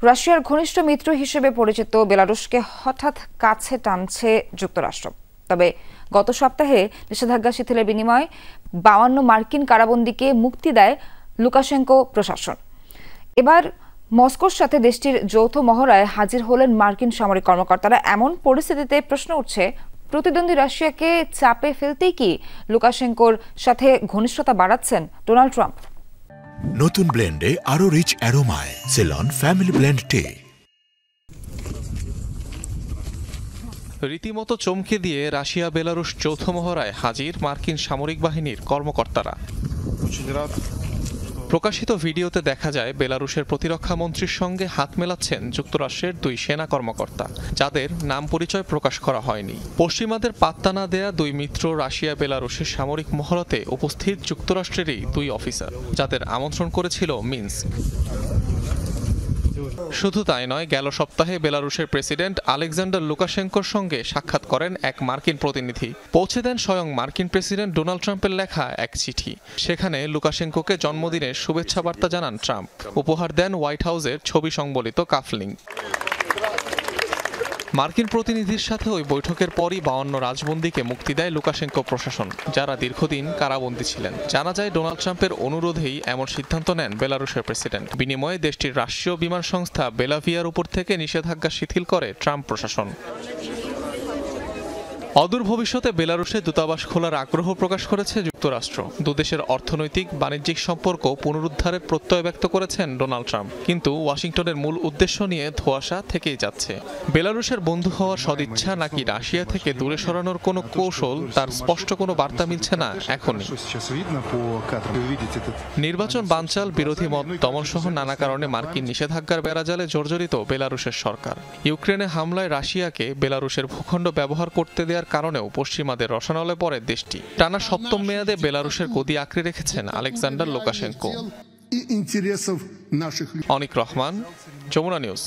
রাশিয়ার ঘনিষ্ঠ মিত্র হিসেবে পরিচিত বেলারুশকে হঠাৎ কাছে টানছে যুক্তরাষ্ট্র। তবে গত সপ্তাহে নিষেধাজ্ঞা শিথিলের বিনিময়ে 52 মার্কিন কারাবন্দীকে মুক্তি দেয় লুকাশেঙ্কো প্রশাসন। এবার মস্কোর সাথে দেশটির যৌথ মহড়ায় হাজির হলেন মার্কিন সামরিক কর্মকর্তারা। এমন পরিস্থিতিতে প্রশ্ন উঠছে, প্রতিদ্বন্দ্বী রাশিয়াকে চাপে ফেলতেই কি লুকাশেঙ্কোর সাথে ঘনিষ্ঠতা বাড়াচ্ছেন ডোনাল্ড ট্রাম্প? নতুন ব্লেন্ডে আরো রিচ অ্যারোমায় সেলন ফ্যামিলি ব্লেন্ড টে। রীতিমতো চমকে দিয়ে রাশিয়া বেলারুশ যৌথ মহড়ায় হাজির মার্কিন সামরিক বাহিনীর কর্মকর্তারা। প্রকাশিত ভিডিওতে দেখা যায় বেলারুশের প্রতিরক্ষা মন্ত্রীর সঙ্গে হাত মেলাচ্ছেন যুক্তরাষ্ট্রের দুই সেনা কর্মকর্তা, যাদের নাম পরিচয় প্রকাশ করা হয়নি। পশ্চিমাদের পাত্তা না দেয়া দুই মিত্র রাশিয়া বেলারুশের সামরিক মহড়াতে উপস্থিত যুক্তরাষ্ট্রেরই দুই অফিসার, যাদের আমন্ত্রণ করেছিল মিন্স্ক। শুধু তাই নয়, গেল সপ্তাহে বেলারুশের প্রেসিডেন্ট আলেকজান্ডার লুকাশেঙ্কোর সঙ্গে সাক্ষাৎ করেন এক মার্কিন প্রতিনিধি। পৌঁছে দেন স্বয়ং মার্কিন প্রেসিডেন্ট ডোনাল্ড ট্রাম্পের লেখা এক চিঠি। সেখানে লুকাশেঙ্কোকে জন্মদিনের শুভেচ্ছা বার্তা জানান ট্রাম্প। উপহার দেন হোয়াইট হাউসের ছবি সংবলিত কাফলিং। মার্কিন প্রতিনিধির সাথে ওই বৈঠকের পরই 52 রাজবন্দীকে মুক্তি দেয় লুকাশেঙ্কো প্রশাসন, যারা দীর্ঘদিন কারাবন্দী ছিলেন। জানা যায়, ডোনাল্ড ট্রাম্পের অনুরোধেই এমন সিদ্ধান্ত নেন বেলারুশের প্রেসিডেন্ট। বিনিময়ে দেশটির রাষ্ট্রীয় বিমান সংস্থা বেলাভিয়ার উপর থেকে নিষেধাজ্ঞা শিথিল করে ট্রাম্প প্রশাসন। অদূর ভবিষ্যতে বেলারুশে দূতাবাস খোলার আগ্রহ প্রকাশ করেছে যুক্তরাষ্ট্র। দুদেশের অর্থনৈতিক বাণিজ্যিক সম্পর্ক পুনরুদ্ধারের প্রত্যয় ব্যক্ত করেছেন ডোনাল্ড ট্রাম্প। কিন্তু ওয়াশিংটনের মূল উদ্দেশ্য নিয়ে ধোঁয়াশা থেকেই যাচ্ছে। বেলারুশের বন্ধু হওয়ার সদিচ্ছা নাকি রাশিয়া থেকে দূরে সরানোর কোনো কৌশল, তার স্পষ্ট কোনো বার্তা মিলছে না এখনই। নির্বাচন বানচাল, বিরোধী মত দমন সহ নানা কারণে মার্কিন নিষেধাজ্ঞার বেড়াজালে জর্জরিত বেলারুশের সরকার। ইউক্রেনে হামলায় রাশিয়াকে বেলারুশের ভূখণ্ড ব্যবহার করতে দেওয়ার কারণেও পশ্চিমাদের রসানলে পড়ে দেশটি। টানা 7ম মেয়াদে বেলারুশের গদি আঁকড়ে রেখেছেন আলেকজান্ডার লুকাশেঙ্কো। অনিক রহমান, যমুনা নিউজ।